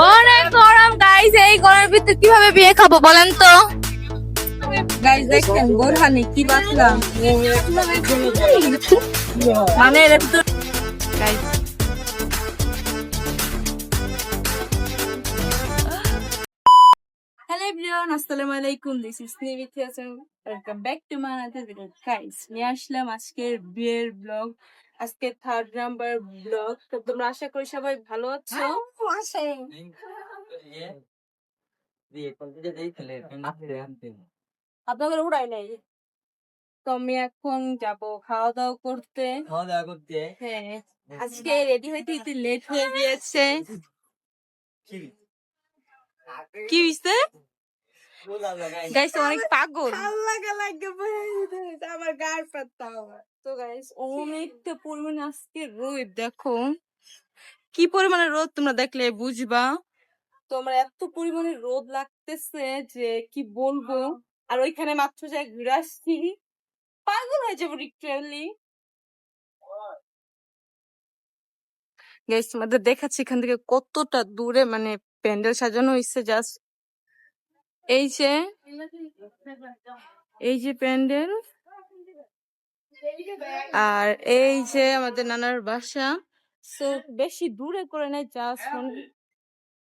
অনেক গরম গাইস, এই গরমের ভিতরে কিভাবে বিয়ে খাবো বলেন তো? গাইস দেখেন বোরহানি কি বাতলাম মানে এর ভিতর গাইস হ্যালো এভরিওয়ান, আসসালামু আলাইকুম। This is Nibith Hasan. Welcome back to my another video. Guys নিয়ে আসলাম আজকের বিয়ের ব্লগ, আজকে 3rd নাম্বার ব্লগ। তো তোমরা আশা করি সবাই ভালো আছো। আপনাদের উড়াই নাই। তো আমি এখন যাব খাওয়া দাওয়া করতে। হ্যাঁ, আজকে রেডি হইতে একটু লেট হয়ে গিয়েছে। কি হইছে গাইস? অনেক পাগল আমার গার পাত্তা। তো গাইস অনেকটা পরিমাণে আজকে রোদ, দেখো কি পরিমাণে রোদ, তোমরা দেখলে বুঝবা। তো আমার এত পরিমাণে রোদ লাগতেছে যে কি বলবো। আর ওইখানে মাত্র যাই ঘুরে আসছি, পাগল হয়ে যাবো লিটারালি। গাইস তোমাদের দেখাচ্ছি এখান থেকে কতটা দূরে মানে প্যান্ডেল সাজানো হয়েছে। জাস্ট এই যে প্যান্ডেল, আর এই যে আমাদের নানার বাসা। সো বেশি দূরে করে নেই, জাস্ট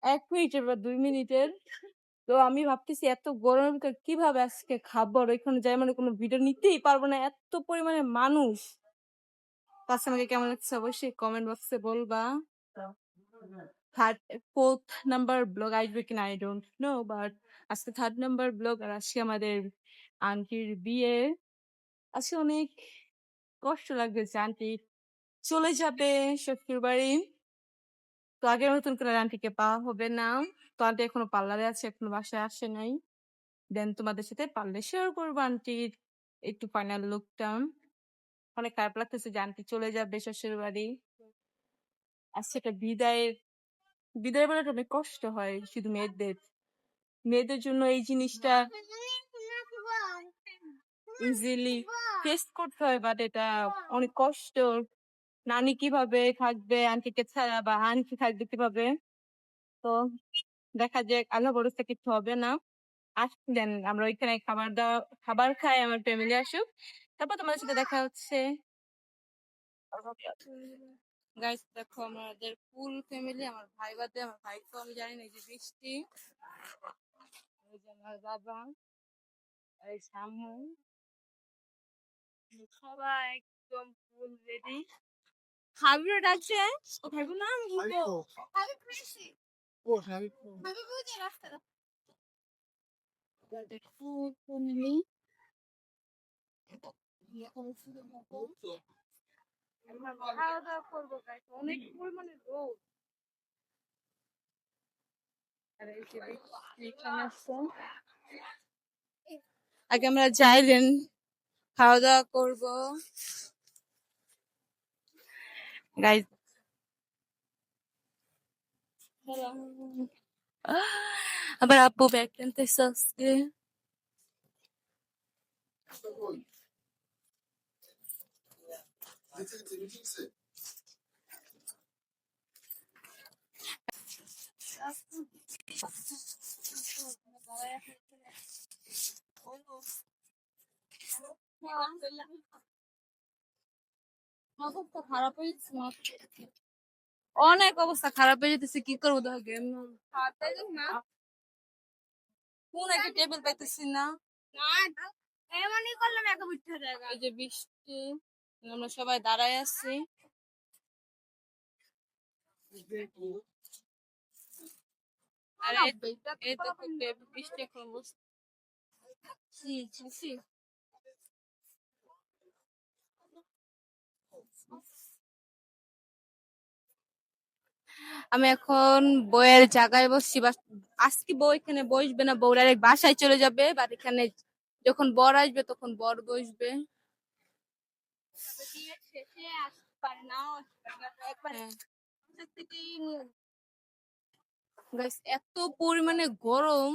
1 মিনিটের বা 2 মিনিটের। তো আমি ভাবতেছি এত গরমের ভিতরে কিভাবে আজকে খাবো, আর ওইখানে যাই মানে কোনো ভিডিও নিতেই পারবো না, এত পরিমাণে মানুষ। তাছাড়া আমাকে কেমন লাগছে অবশ্যই কমেন্ট বক্সে বলবা। 4th নাম্বার ব্লগ আসবে কিনা আই ডোন্ট নো, বাট আজকে 3rd নাম্বার ব্লগ। আর আজকে আমাদের আন্টির বিয়ে। আজকে অনেক কষ্ট লাগতেছে, আন্টি চলে যাবে শ্বশুর বাড়ি। তো আগের মতন করে আন্টিকে পাওয়া হবে না। তো আন্টি এখনো পার্লারে আছে, এখনো বাসায় আসে নাই। দেন তোমাদের সাথে পার্লারে শেয়ার করবো আন্টির একটু ফাইনাল লুকটা। অনেক খারাপ লাগতেছে যে আন্টি চলে যাবে শ্বশুর বাড়ি। আর সেটা বিদায় বলে অনেক কষ্ট হয় শুধু মেয়েদের জন্য এই জিনিসটা ইজিলি ফেস করতে হয়, বাট এটা অনেক কষ্ট। নানি কিভাবে থাকবে আন্টিকে ছাড়া, বা আন্টি থাকবে কিভাবে? তো দেখা যাক, আল্লাহ ভরসা কিছু হবে না। আসলেন আমরা ওইখানে খাবার খাই, আমার ফ্যামিলি আসুক, তারপর তোমাদের সাথে দেখা হচ্ছে। গাইস দেখো আমাদের ফুল ফ্যামিলি, আমার ভাই বাদে, আমার ভাই তো আমি জানি না। এই যে বৃষ্টি, এই যে আমার বাবা, এই সামু, সবাই একদম ফুল রেডি। হাবিও ডাকছে, ও খাইবো না আমি খাবো। ফুল ফ্যামিলি খাওয়া দাওয়া করবো গাইস, অনেক পরিমাণে রোদ। আর এই যে বৃষ্টি এখানে আসছে। আগে আমরা যাইলেন খাওয়া দাওয়া করবো গাইস। আবার আব্বু ব্যাগ টানতেছে আজকে। অবস্থা খারাপ হয়ে যাচ্ছে, অনেক অবস্থা খারাপ হয়ে যেতেছে। কি করবো দেখে কোন একটা টেবিল পাইতেছি না। এই যে বৃষ্টি, আমরা সবাই দাঁড়ায় আছি। আর এই দেখো বৃষ্টি এখন আমি এখন বইয়ের জায়গায় বসছি, বা আজকে বউ এখানে বসবে না, বউর আরেক বাসায় চলে যাবে। বা এখানে যখন বর আসবে তখন বর বসবে। Guys, এত পরিমাণে গরম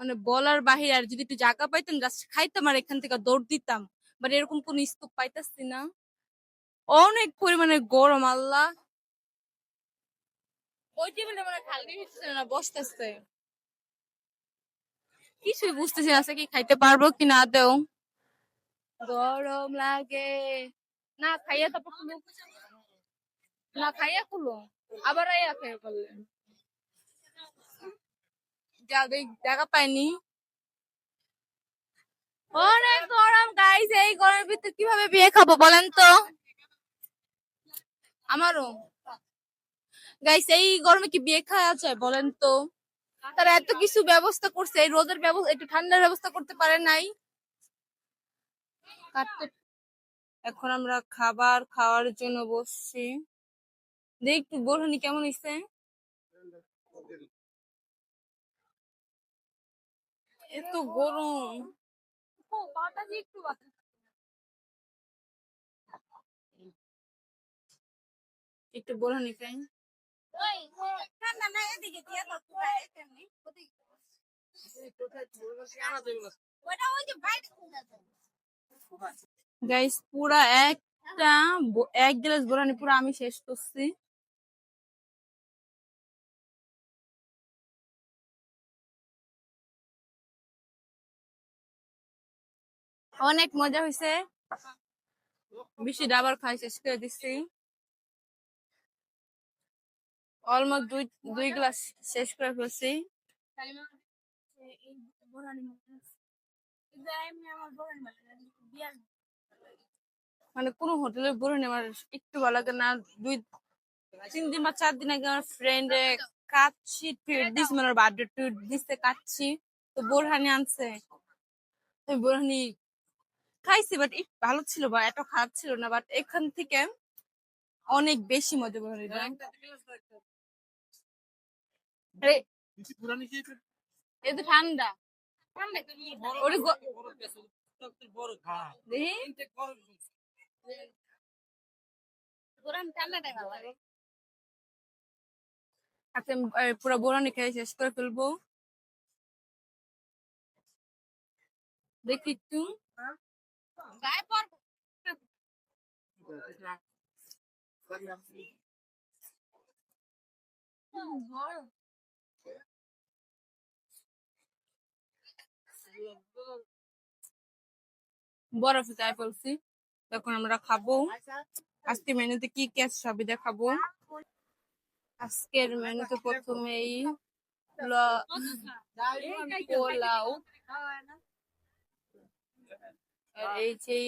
মানে বলার বাহিরে। আর যদি একটু জায়গা পাইতাম জাস্ট খাইতাম আর এখান থেকে দৌড় দিতাম, বাট এরকম কোন স্কোপ পাইতাছি না। অনেক পরিমাণে গরম, আল্লাহ ওই টেবিলে মানে খালি না বসতেছে, কিছুই বুঝতেছি না কি খাইতে পারবো কি না দেও। গরম লাগে না, খাইয়া তারপর খুলো, না খাইয়া খুলো, আবার আইয়া খেয়ে বললেন যা দেখ দেখা পাইনি। অনেক গরম গাইস, এই গরমের ভিতরে কিভাবে বিয়ে খাবো বলেন তো। আমারও গাইস, এই গরমে কি বিয়ে খাওয়া যায় বলেন তো। তারা এত কিছু ব্যবস্থা করছে, এই রোদের ব্যবস্থা, একটু ঠান্ডার ব্যবস্থা করতে পারে নাই। এখন আমরা খাবার খাওয়ার জন্য বসছি, দেখ একটু বোরহানি কেমন হয়েছে। এত গরম, ও বাতাস একটু একটু বোরহানি খাই। গাইস পুরা এক গ্লাস বোরহানি পুরো আমি শেষ করছি। অনেক মজা হয়েছে, বেশি ডাবার খাই শেষ করে দিচ্ছি। অলমোস্ট দুই গ্লাস শেষ করে ফেলছি। মানে কোনো হোটেলের বোরহানি আমার একটু ভালো লাগে না। 3 দিন বা 4 দিন আগে আমার ফ্রেন্ড কাচ্ছি ট্রিট দিস, মানে বার্থডে ট্রিট দিচ্ছে কাচ্ছি, তো বোরহানি আনছে, তো বোরহানি খাইছি, বাট ভালো ছিল বা এত খারাপ ছিল না, বাট এখান থেকে অনেক বেশি মজা বোরহানি। এই তো ঠান্ডা আচ্ছা, পুরো বোরহানি খেয়ে শেষ করে ফেলবো। দেখি একটু বরফে চাই ফেলছি, তখন আমরা খাবো। আজকে মেনুতে কি কি আছে সবই দেখাবো। আজকের মেনুতে প্রথমেই পোলাও, আর এই যে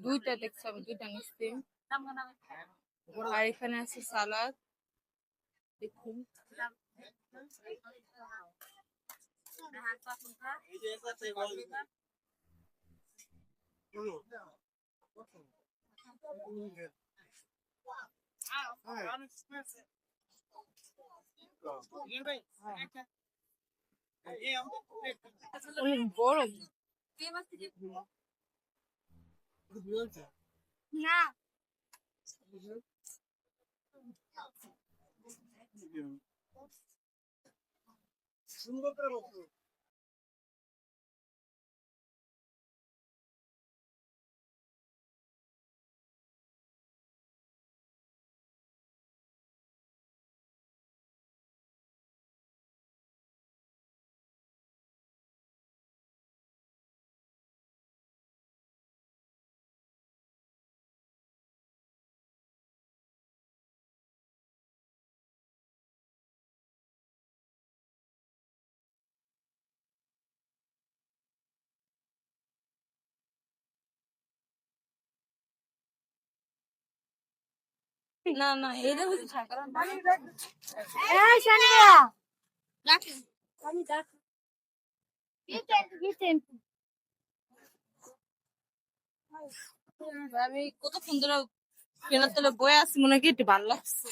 দুইটা দেখছি, আমি দুইটা নিচ্ছি, আর এখানে আছে সালাদ দেখুন। অনেক গরম না, না না এটা হচ্ছে ছাকরা। এই শানিয়া রাখি, আমি রাখ আমি কতক্ষণ ধরে কেনার তলে বয়ে আছি, মনে হয় কি একটু ভালো লাগছে।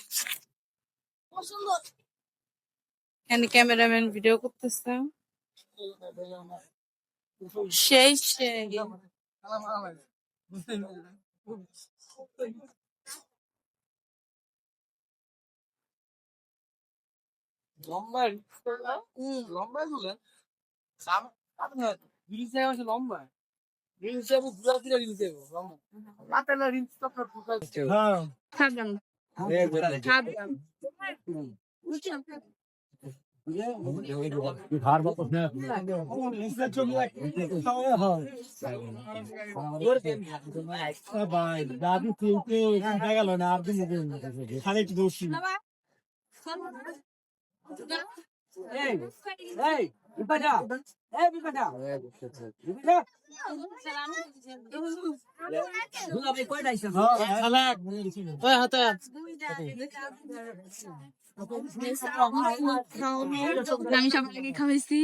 এখানে ক্যামেরাম্যান ভিডিও করতেছে, সেই সেই লম্বা লম্বা বলেন আপনার রিলস আছে লম্বা রিলস যাবো ঘুরা ফিরা রিলস যাবো লম্বা মাথায় রিলস তো আপনার হ্যাঁ খাবেন খাবেন আমি সবাইকে খাওয়াইছি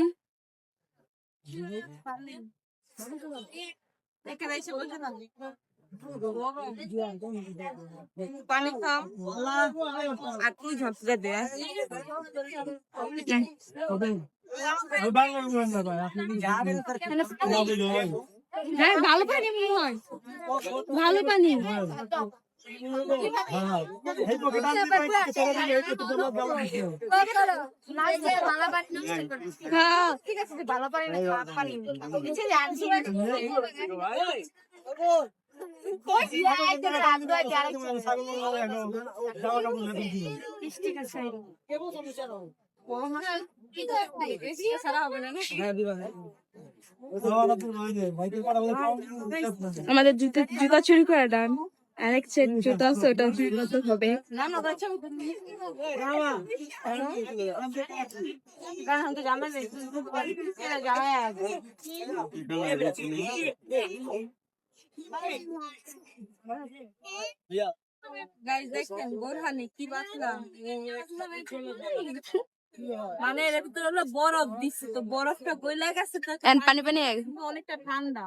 পানি খাও আর তুই ঝাঁপটা দে হ্যাঁ ভালো পানি মনে হয় ভালো পানি ঠিক আছে ভালো পানি না খারাপ পানি আমাদের জুতা চুরি করে ডান আরেক সেট জুতা আছে ওটা চুরি করতে হবে কি বাঁচলাম মানে এর ভিতরে হলো বরফ দিচ্ছে তো বরফটা গলে গেছে তো পানি পানি অনেকটা ঠান্ডা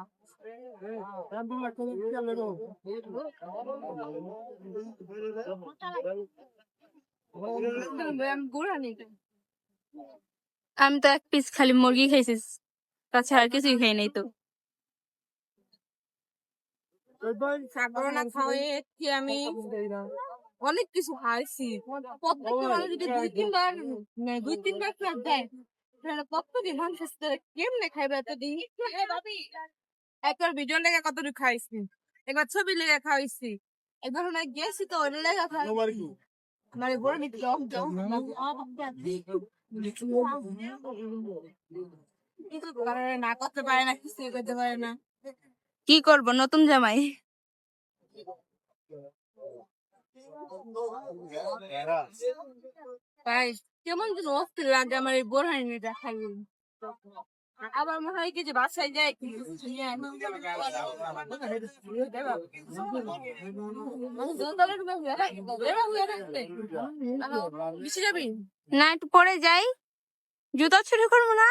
আমি তো এক পিস খালি মুরগি খাইছি তাছাড়া আর কিছুই খাই নাই তো আমি অনেক কিছু খাইছি প্রত্যেকটা মানুষ যদি দুই তিনবার ফ্ল্যাট দেয় তাহলে প্রত্যেকদিন মানুষ কেমনে খাইবে এতদিন একবার ভিডিও লেগে কতটুকু খাইছি একবার ছবি লেগে খাইছি একবার গেছি তো ওটা লেগে খাই মানে বড় না করতে পারে না কিছু করতে পারে না কি করব নতুন জামাই তাই কেমন যেন অস্থির লাগে আমার এই বোরহানি দেখাই আবার মনে হয় কি যে বাসায় যায় না একটু পরে যাই জুতা চুরি করবো না